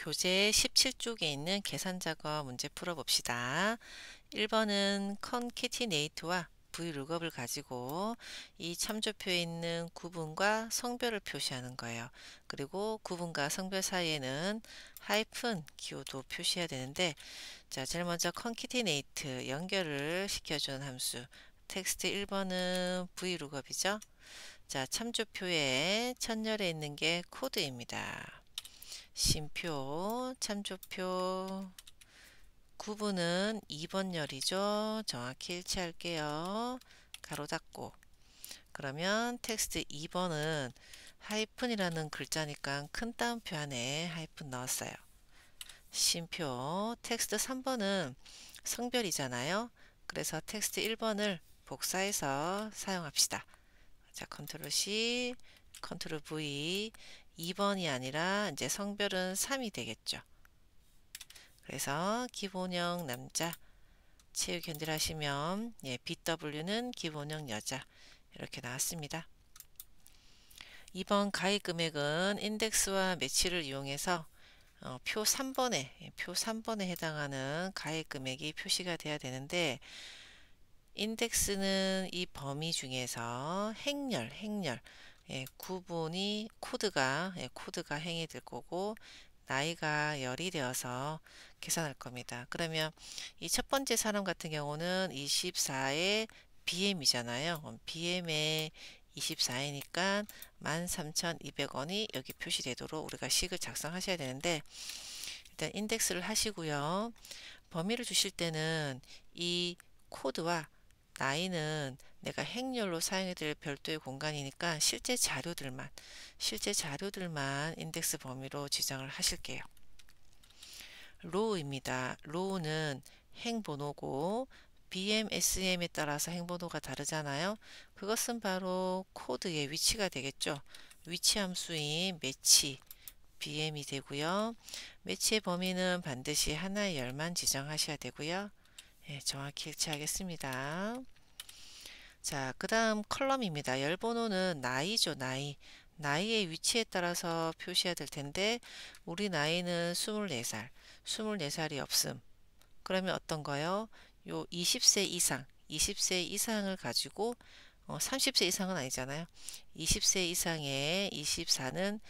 교재 17쪽에 있는 계산작업 문제 풀어봅시다. 1번은 concatenate와 vlookup을 가지고 이 참조표에 있는 구분과 성별을 표시하는 거예요. 그리고 구분과 성별 사이에는 하이픈 기호도 표시해야 되는데, 자, 제일 먼저 concatenate 연결을 시켜주는 함수. 텍스트 1번은 vlookup이죠. 자, 참조표에 첫열에 있는 게 코드입니다. 쉼표, 참조표, 구분은 2번 열이죠. 정확히 일치할게요. 가로 닫고. 그러면 텍스트 2번은 하이픈이라는 글자니까 큰 따옴표 안에 하이픈 넣었어요. 쉼표, 텍스트 3번은 성별이잖아요. 그래서 텍스트 1번을 복사해서 사용합시다. 자, 컨트롤 C, 컨트롤 V. 2번이 아니라 이제 성별은 3이 되겠죠. 그래서 기본형 남자, 체육 견딜하시면 BW는 기본형 여자 이렇게 나왔습니다. 2번 가입 금액은 인덱스와 매치를 이용해서 표 3번에 해당하는 가입 금액이 표시가 돼야 되는데, 인덱스는 이 범위 중에서 행렬 구분이 코드가 행이 될 거고, 나이가 열이 되어서 계산할 겁니다. 그러면 이 첫 번째 사람 같은 경우는 24에 BM이잖아요. BM에 24이니까 13,200원이 여기 표시되도록 우리가 식을 작성하셔야 되는데, 일단 인덱스를 하시고요. 범위를 주실 때는 이 코드와 나이는 내가 행렬로 사용해야 될 별도의 공간이니까 실제 자료들만 인덱스 범위로 지정을 하실게요. 로우입니다. 로우는 행번호고 BM/SM에 따라서 행번호가 다르잖아요. 그것은 바로 코드의 위치가 되겠죠. 위치 함수인 매치 BM이 되고요. 매치의 범위는 반드시 하나의 열만 지정하셔야 되고요. 정확히 일치하겠습니다. 자, 그 다음 컬럼입니다. 열번호는 나이죠, 나이. 나이의 위치에 따라서 표시해야 될 텐데, 우리 나이는 24살. 24살이 없음. 그러면 어떤 거요? 요 20세 이상을 가지고 30세 이상은 아니잖아요. 20세 이상의 24는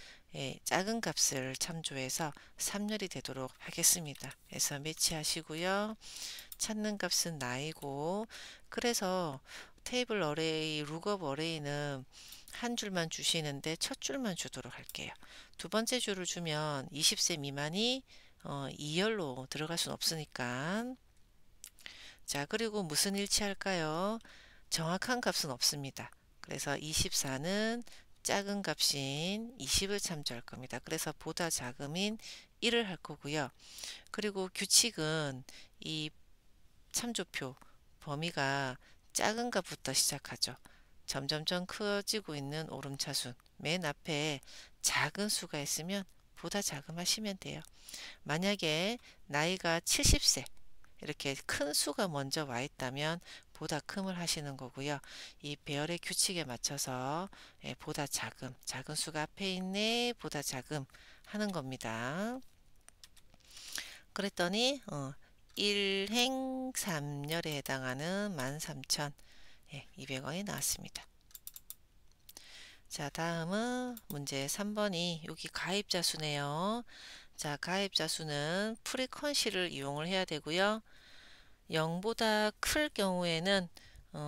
작은 값을 참조해서 3열이 되도록 하겠습니다. 그래서 매치하시고요. 찾는 값은 나이고, 그래서 테이블 어레이, 룩업 어레이는 한 줄만 주시는데 첫 줄만 주도록 할게요. 두 번째 줄을 주면 20세 미만이 2열로 들어갈 수는 없으니까. 자, 그리고 무슨 일치할까요? 정확한 값은 없습니다. 그래서 24는 작은 값인 20을 참조할 겁니다. 그래서 보다 작음인 1을 할 거고요. 그리고 규칙은 이 참조표 범위가 작은 값부터 시작하죠. 점점점 커지고 있는 오름차순 맨 앞에 작은 수가 있으면 보다 자금하시면 돼요. 만약에 나이가 70세 이렇게 큰 수가 먼저 와 있다면 보다 큼을 하시는 거고요. 이 배열의 규칙에 맞춰서 보다 작은 수가 앞에 있네, 보다 작음 하는 겁니다. 그랬더니 1행 3열에 해당하는 13,200원이 나왔습니다. 자, 다음은 문제 3번이 여기 가입자 수네요. 자, 가입자 수는 프리퀀시를 이용을 해야 되고요. 0보다 클 경우에는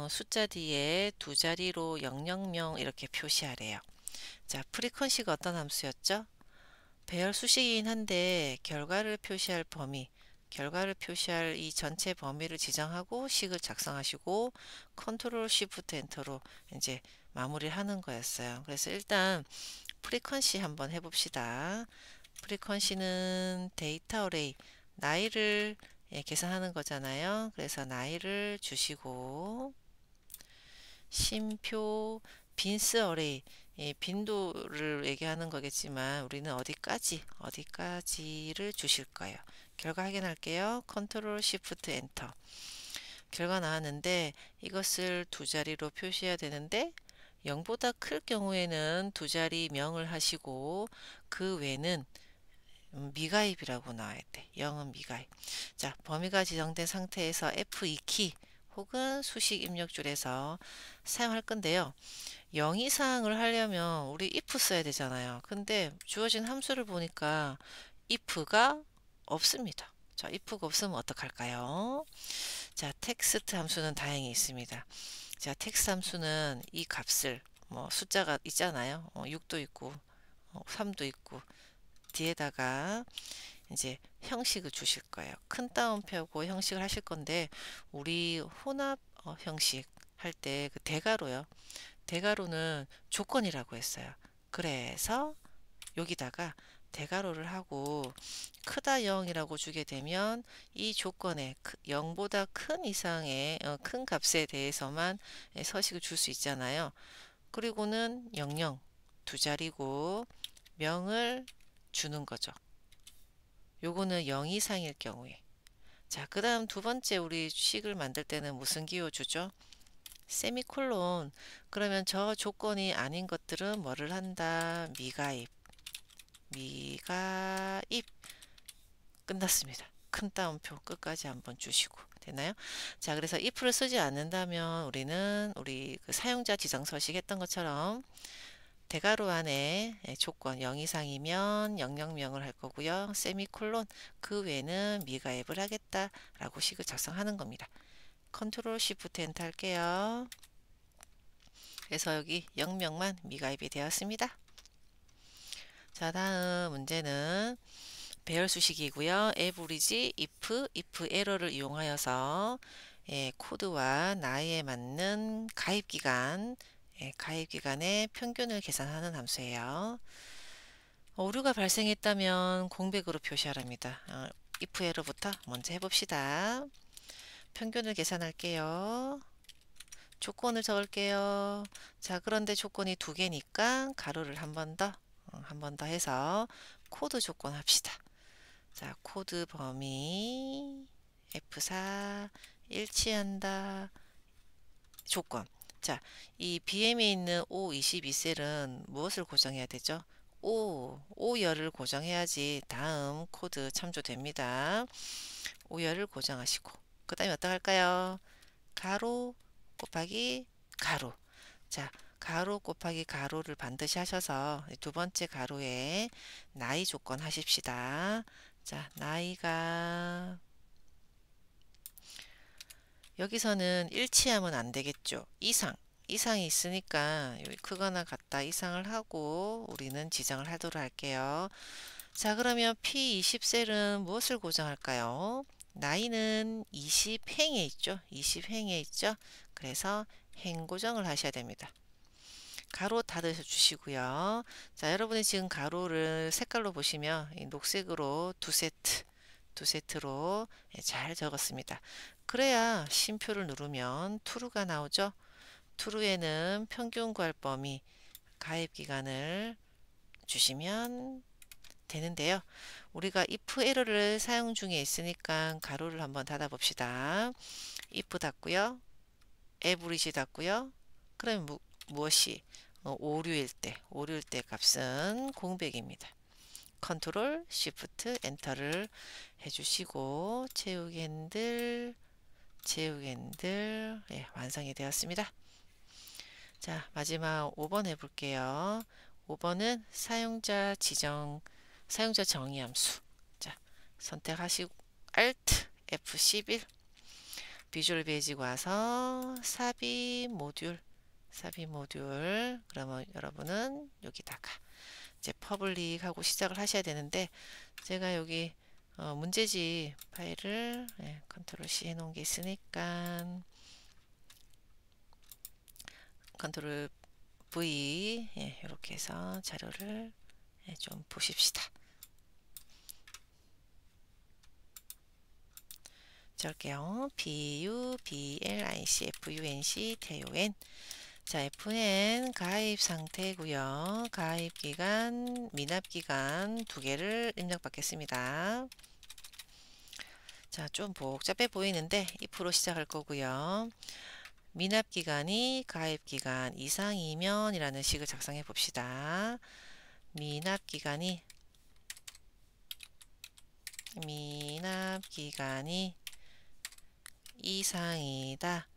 숫자 뒤에 두 자리로 000 이렇게 표시하래요. 자, 프리퀀시가 어떤 함수였죠? 배열 수식이긴 한데 결과를 표시할 이 전체 범위를 지정하고 식을 작성하시고 컨트롤 쉬프트 엔터로 이제 마무리를 하는 거였어요. 그래서 일단 프리퀀시 한번 해봅시다. 프리퀀시는 데이터 어레이 나이를 계산하는 거잖아요. 그래서 나이를 주시고 쉼표 빈스 어레이 빈도를 얘기하는 거겠지만 우리는 어디까지를 주실 거예요. 결과 확인할게요. 컨트롤 쉬프트 엔터. 결과 나왔는데 이것을 두 자리로 표시해야 되는데 0보다 클 경우에는 두 자리 명을 하시고 그 외는 미가입이라고 나와야 돼. 0은 미가입. 자, 범위가 지정된 상태에서 F2키 혹은 수식 입력줄에서 사용할 건데요. 0 이상을 하려면 우리 if 써야 되잖아요. 근데 주어진 함수를 보니까 if가 없습니다. 자, if가 없으면 어떡할까요? 자, 텍스트 함수는 다행히 있습니다. 자, 텍스트 함수는 이 값을 뭐 숫자가 있잖아요. 6도 있고 3도 있고 뒤에다가 이제 형식을 주실 거예요. 큰 따옴표고 형식을 하실 건데 우리 혼합 형식 할 때 그 대괄호요. 대괄호는 조건이라고 했어요. 그래서 여기다가 대괄호를 하고 크다 0이라고 주게 되면 이 조건에 0보다 큰 이상의 큰 값에 대해서만 서식을 줄 수 있잖아요. 그리고는 00 두 자리고 명을 주는 거죠. 요거는 0 이상일 경우에. 자, 그 다음 두 번째 우리 식을 만들 때는 무슨 기호 주죠? 세미콜론. 그러면 저 조건이 아닌 것들은 뭐를 한다? 미가입. 미가입. 끝났습니다. 큰 따옴표 끝까지 한번 주시고. 되나요? 자, 그래서 if를 쓰지 않는다면 우리는 우리 그 사용자 지정 서식 했던 것처럼 대괄호 안에 조건 0 이상이면 00명을 할 거고요. 세미콜론 그 외에는 미가입을 하겠다라고 식을 작성하는 겁니다. 컨트롤 시프트 엔터 할게요. 그래서 여기 0명만 미가입이 되었습니다. 자, 다음 문제는 배열 수식이고요. average, if error를 이용하여서 코드와 나이에 맞는 가입기간, 가입기간의 평균을 계산하는 함수예요. 오류가 발생했다면 공백으로 표시하랍니다. if error부터 먼저 해봅시다. 평균을 계산할게요. 조건을 적을게요. 자, 그런데 조건이 두 개니까 가로를 한 번 더 해서 코드 조건 합시다. 자, 코드 범위 F4 일치한다. 조건. 자, 이 BM에 있는 O22셀은 무엇을 고정해야 되죠? O열을 고정해야지 다음 코드 참조됩니다. O열을 고정하시고 그 다음에 어떻게 할까요? 가로 곱하기 가로. 자, 가로 곱하기 가로를 반드시 하셔서 두 번째 가로에 나이 조건 하십시다. 자, 나이가 여기서는 일치하면 안 되겠죠. 이상이 있으니까 여기 크거나 같다 이상을 하고 우리는 지정을 하도록 할게요. 자, 그러면 P20셀은 무엇을 고정할까요? 나이는 20행에 있죠. 20행에 있죠. 그래서 행 고정을 하셔야 됩니다. 가로 닫으셔 주시고요. 자, 여러분이 지금 가로를 색깔로 보시면 이 녹색으로 두 세트로 잘 적었습니다. 그래야 쉼표를 누르면 true가 나오죠. true에는 평균 구할 범위 가입 기간을 주시면 되는데요. 우리가 if 에러를 사용 중에 있으니까 가로를 한번 닫아 봅시다. if 닫고요. average 닫고요. 그럼 무엇이 오류일 때 값은 공백입니다. 컨트롤 시프트 엔터를 해주시고 채우기 핸들 완성이 되었습니다. 자, 마지막 5번 해볼게요. 5번은 사용자 정의 함수. 자, 선택하시고 Alt F11 비주얼 베이직 와서 삽입 모듈 그러면 여러분은 여기다가 이제 퍼블릭 하고 시작을 하셔야 되는데 제가 여기 문제집 파일을 컨트롤 C 해놓은 게 있으니까 컨트롤 V 이렇게 해서 자료를 좀 보십시다. 적을게요. BUBLICFUNC 자, F는 가입 상태고요. 가입 기간, 미납 기간 두 개를 입력받겠습니다. 자, 좀 복잡해 보이는데 if로 시작할 거고요. 미납 기간이 가입 기간 이상이면 이라는 식을 작성해 봅시다. 미납 기간이 미납기간이 이상이다.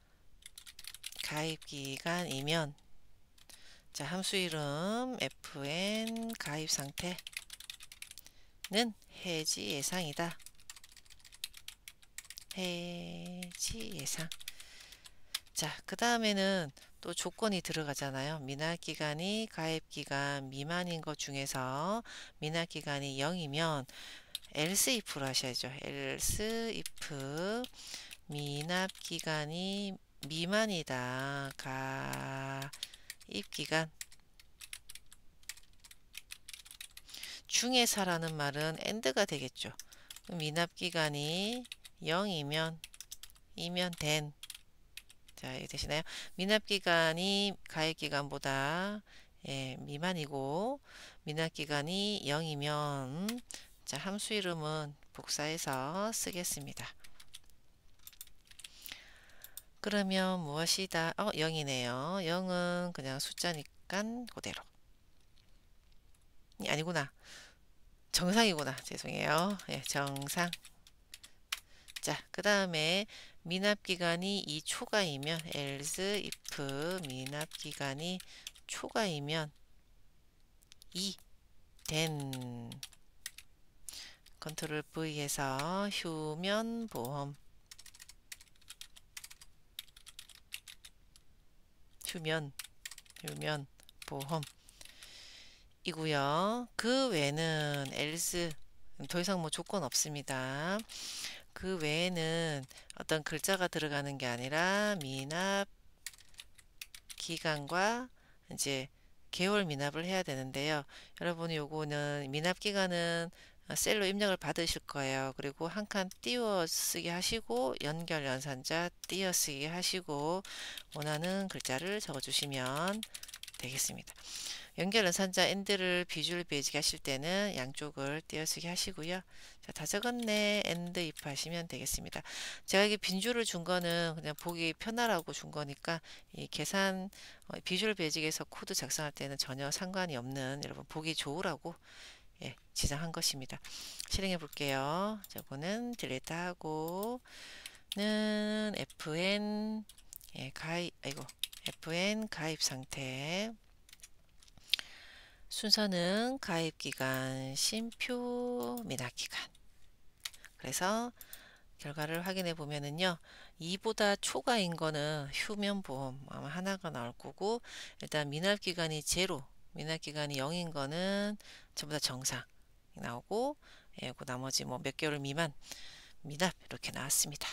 가입기간이면 자, 함수 이름 fn 가입 상태는 해지 예상이다. 해지 예상. 자, 그 다음에는 또 조건이 들어가잖아요. 미납기간이 가입기간 미만인 것 중에서 미납기간이 0이면 else if로 하셔야죠. else if 미납기간이 미만이다. 가입기간 중에서라는 말은 and가 되겠죠. 미납기간이 0이면 된. 자, 이게 되시나요? 미납기간이 가입기간보다 미만이고 미납기간이 0이면 자, 함수 이름은 복사해서 쓰겠습니다. 그러면 무엇이다? 0이네요. 0은 그냥 숫자니까 그대로. 아니구나. 정상이구나. 죄송해요. 예, 정상. 자, 그 다음에 미납기간이 2초가이면 else if 미납기간이 초가이면 된 컨트롤 V에서 휴면 보험 휴면 보험 이고요. 그 외에는 else 더 이상 뭐 조건 없습니다. 그 외에는 어떤 글자가 들어가는 게 아니라 미납 기간과 이제 개월 미납을 해야 되는데요. 여러분 요거는 미납 기간은 셀로 입력을 받으실 거예요. 그리고 한 칸 띄워쓰기 하시고 연결 연산자 띄어쓰기 하시고 원하는 글자를 적어주시면 되겠습니다. 연결 연산자 end를 비주얼 베이직 하실 때는 양쪽을 띄어쓰기 하시고요. 자, 다 적었네. end if 하시면 되겠습니다. 제가 이게 빈줄을 준 거는 그냥 보기 편하라고 준 거니까 이 계산 비주얼 베이직에서 코드 작성할 때는 전혀 상관이 없는 여러분 보기 좋으라고 지정한 것입니다. 실행해 볼게요. 저거는 딜리트 하고 는 fn fn 가입 상태 순서는 가입기간, 쉼표, 미납기간. 그래서 결과를 확인해 보면은요. 2보다 초과인 거는 휴면보험 아마 하나가 나올 거고 일단 미납기간이 제로, 미납기간이 0인 거는 전부 다 정상 나오고 그 나머지 뭐 몇 개월 미만 미납 이렇게 나왔습니다.